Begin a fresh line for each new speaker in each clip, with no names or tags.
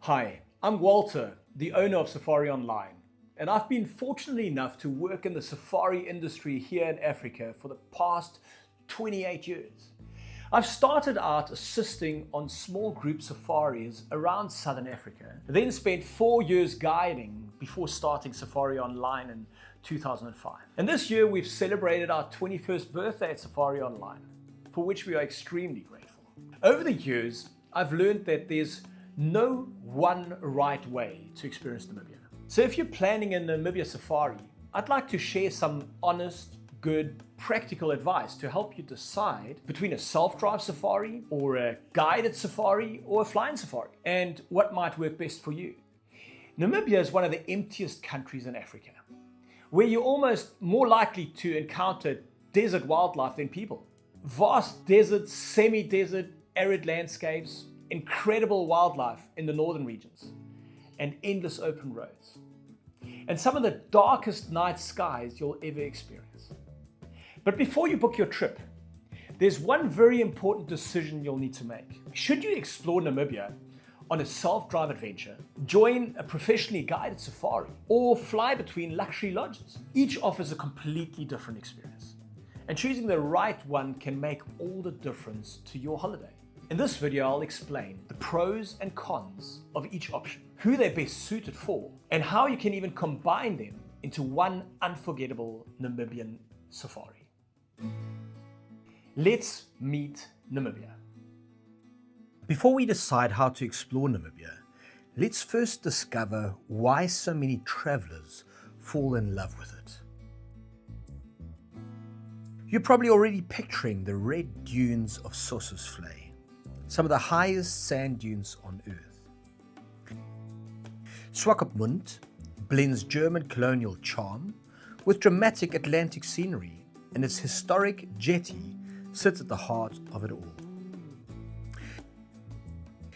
Hi, I'm Walter, the owner of Safari Online, and I've been fortunate enough to work in the safari industry here in Africa for the past 28 years. I've started out assisting on small group safaris around Southern Africa, then spent 4 years guiding before starting Safari Online in 2005. And this year we've celebrated our 21st birthday at Safari Online, for which we are extremely grateful. Over the years, I've learned that there's no one right way to experience Namibia. So if you're planning a Namibia safari, I'd like to share some honest, good, practical advice to help you decide between a self-drive safari or a guided safari or a flying safari and what might work best for you. Namibia is one of the emptiest countries in Africa, where you're almost more likely to encounter desert wildlife than people. Vast deserts, semi-desert, arid landscapes, incredible wildlife in the northern regions, and endless open roads, and some of the darkest night skies you'll ever experience. But before you book your trip, there's one very important decision you'll need to make. Should you explore Namibia on a self-drive adventure, join a professionally guided safari, or fly between luxury lodges? Each offers a completely different experience, and choosing the right one can make all the difference to your holiday. In this video, I'll explain the pros and cons of each option, who they're best suited for, and how you can even combine them into one unforgettable Namibian safari. Let's meet Namibia. Before we decide how to explore Namibia, let's first discover why so many travelers fall in love with it. You're probably already picturing the red dunes of Sossusvlei, some of the highest sand dunes on Earth. Swakopmund blends German colonial charm with dramatic Atlantic scenery, and its historic jetty sits at the heart of it all.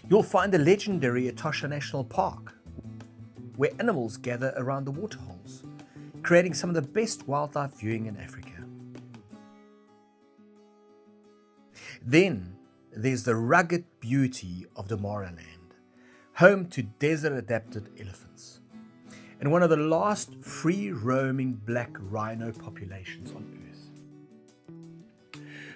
You'll find the legendary Etosha National Park, where animals gather around the waterholes, creating some of the best wildlife viewing in Africa. Then there's the rugged beauty of Damaraland, home to desert-adapted elephants, and one of the last free-roaming black rhino populations on Earth.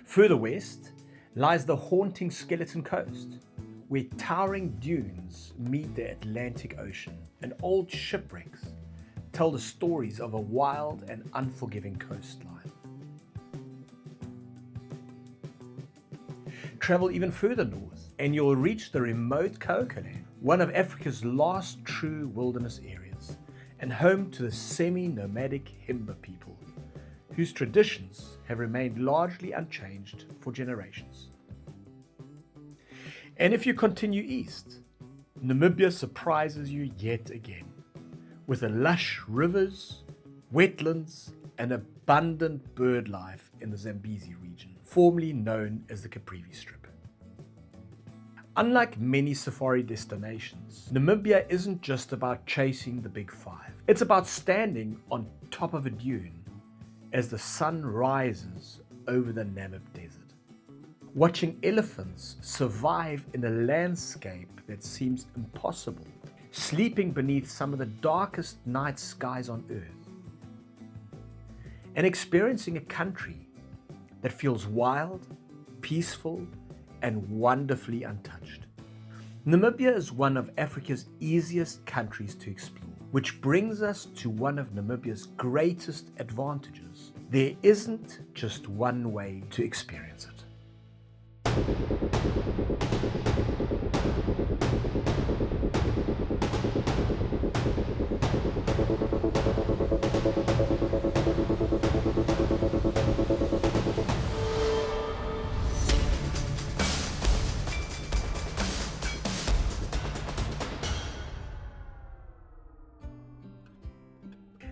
Further west lies the haunting Skeleton Coast, where towering dunes meet the Atlantic Ocean, and old shipwrecks tell the stories of a wild and unforgiving coastline. Travel even further north and you'll reach the remote Haugen, one of Africa's last true wilderness areas, and home to the semi-nomadic Himba people, whose traditions have remained largely unchanged for generations. And if you continue east, Namibia surprises you yet again, with the lush rivers, wetlands, and abundant bird life in the Zambezi region, formerly known as the Caprivi Strip. Unlike many safari destinations, Namibia isn't just about chasing the big five. It's about standing on top of a dune as the sun rises over the Namib Desert, watching elephants survive in a landscape that seems impossible, sleeping beneath some of the darkest night skies on Earth, and experiencing a country that feels wild, peaceful, and wonderfully untouched. Namibia is one of Africa's easiest countries to explore, which brings us to one of Namibia's greatest advantages. There isn't just one way to experience it.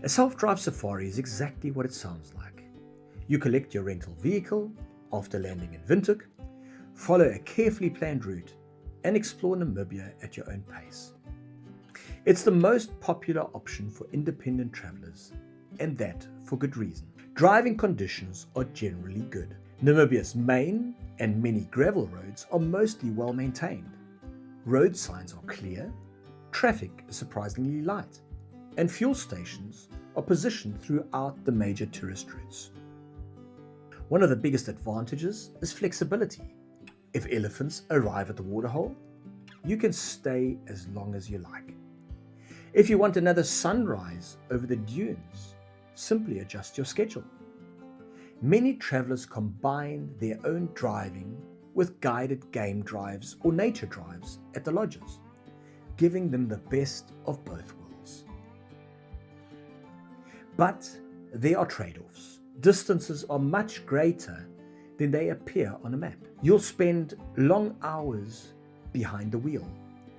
A self-drive safari is exactly what it sounds like. You collect your rental vehicle after landing in Windhoek, follow a carefully planned route, and explore Namibia at your own pace. It's the most popular option for independent travelers, and that for good reason. Driving conditions are generally good. Namibia's main and many gravel roads are mostly well maintained, road signs are clear, traffic is surprisingly light, and fuel stations are positioned throughout the major tourist routes. One of the biggest advantages is flexibility. If elephants arrive at the waterhole, you can stay as long as you like. If you want another sunrise over the dunes, simply adjust your schedule. Many travelers combine their own driving with guided game drives or nature drives at the lodges, giving them the best of both worlds. But there are trade-offs. Distances are much greater than they appear on a map. You'll spend long hours behind the wheel,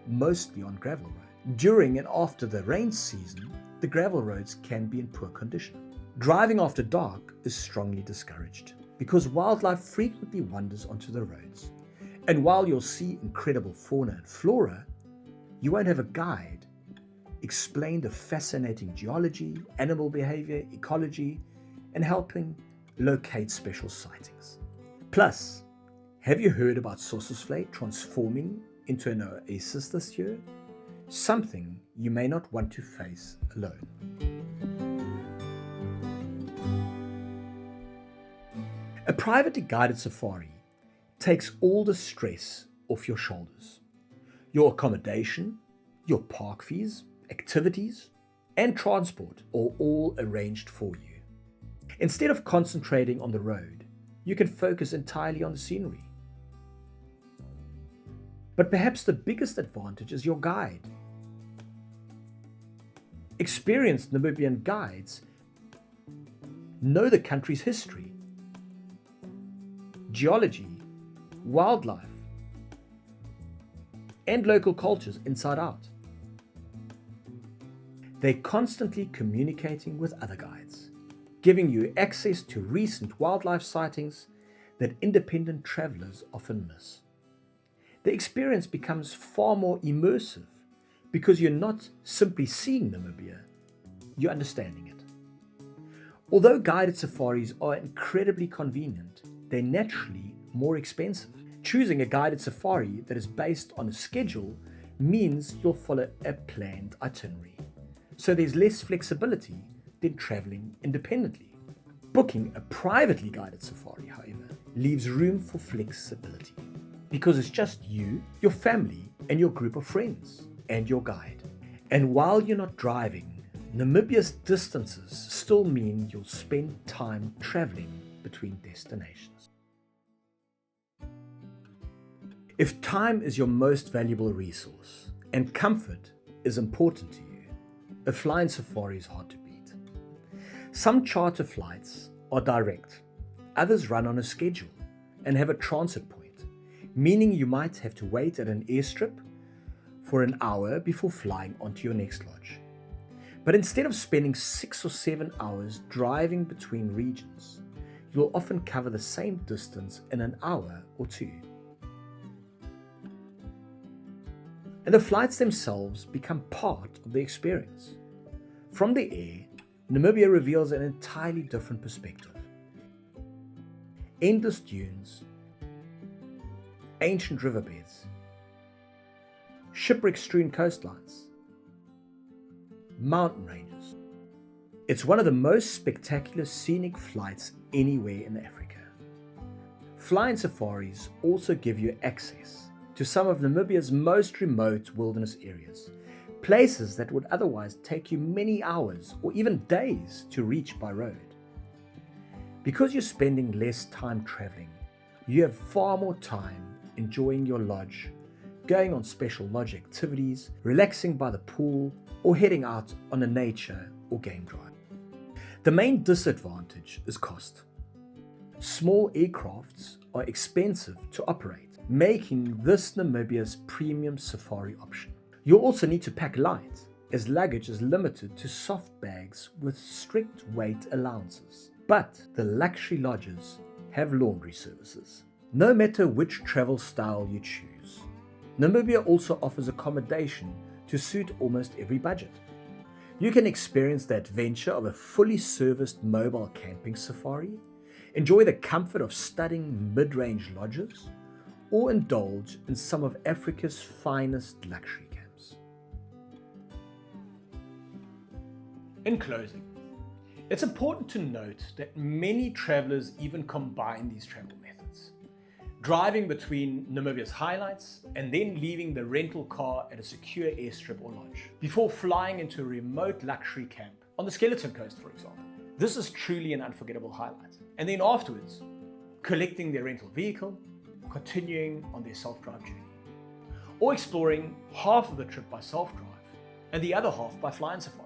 mostly on gravel roads. During and after the rain season, the gravel roads can be in poor condition. Driving after dark is strongly discouraged because wildlife frequently wanders onto the roads. And while you'll see incredible fauna and flora, you won't have a guide explain the fascinating geology, animal behavior, ecology, and helping locate special sightings. Plus, have you heard about Sossusvlei transforming into an oasis this year? Something you may not want to face alone. A privately guided safari takes all the stress off your shoulders. Your accommodation, your park fees, activities, and transport are all arranged for you. Instead of concentrating on the road, you can focus entirely on the scenery. But perhaps the biggest advantage is your guide. Experienced Namibian guides know the country's history, geology, wildlife, and local cultures inside out. They're constantly communicating with other guides, giving you access to recent wildlife sightings that independent travelers often miss. The experience becomes far more immersive because you're not simply seeing Namibia, you're understanding it. Although guided safaris are incredibly convenient, they're naturally more expensive. Choosing a guided safari that is based on a schedule means you'll follow a planned itinerary. So there's less flexibility than traveling independently. Booking a privately guided safari, however, leaves room for flexibility because it's just you, your family, and your group of friends, and your guide. And while you're not driving, Namibia's distances still mean you'll spend time traveling between destinations. If time is your most valuable resource and comfort is important to you, a flying safari is hard to beat. Some charter flights are direct, others run on a schedule and have a transit point, meaning you might have to wait at an airstrip for an hour before flying onto your next lodge. But instead of spending 6 or 7 hours driving between regions, you'll often cover the same distance in an hour or two. And the flights themselves become part of the experience. From the air, Namibia reveals an entirely different perspective. Endless dunes, ancient riverbeds, shipwreck-strewn coastlines, mountain ranges. It's one of the most spectacular scenic flights anywhere in Africa. Flying safaris also give you access to some of Namibia's most remote wilderness areas, places that would otherwise take you many hours or even days to reach by road. Because you're spending less time traveling, you have far more time enjoying your lodge, going on special lodge activities, relaxing by the pool, or heading out on a nature or game drive. The main disadvantage is cost. Small aircrafts are expensive to operate, making this Namibia's premium safari option. You'll also need to pack light, as luggage is limited to soft bags with strict weight allowances. But the luxury lodges have laundry services. No matter which travel style you choose, Namibia also offers accommodation to suit almost every budget. You can experience the adventure of a fully serviced mobile camping safari, enjoy the comfort of studying mid-range lodges, or indulge in some of Africa's finest luxury camps. In closing, it's important to note that many travelers even combine these travel methods, driving between Namibia's highlights and then leaving the rental car at a secure airstrip or lodge, before flying into a remote luxury camp on the Skeleton Coast, for example. This is truly an unforgettable highlight. And then afterwards, collecting their rental vehicle, continuing on their self-drive journey, or exploring half of the trip by self-drive and the other half by flying safari.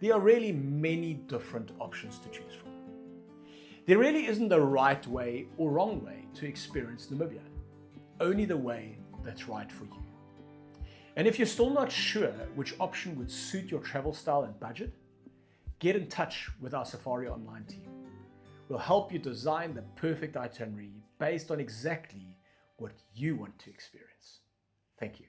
There are really many different options to choose from. There really isn't a right way or wrong way to experience Namibia, only the way that's right for you. And if you're still not sure which option would suit your travel style and budget, get in touch with our Safari Online team. We'll help you design the perfect itinerary based on exactly what you want to experience. Thank you.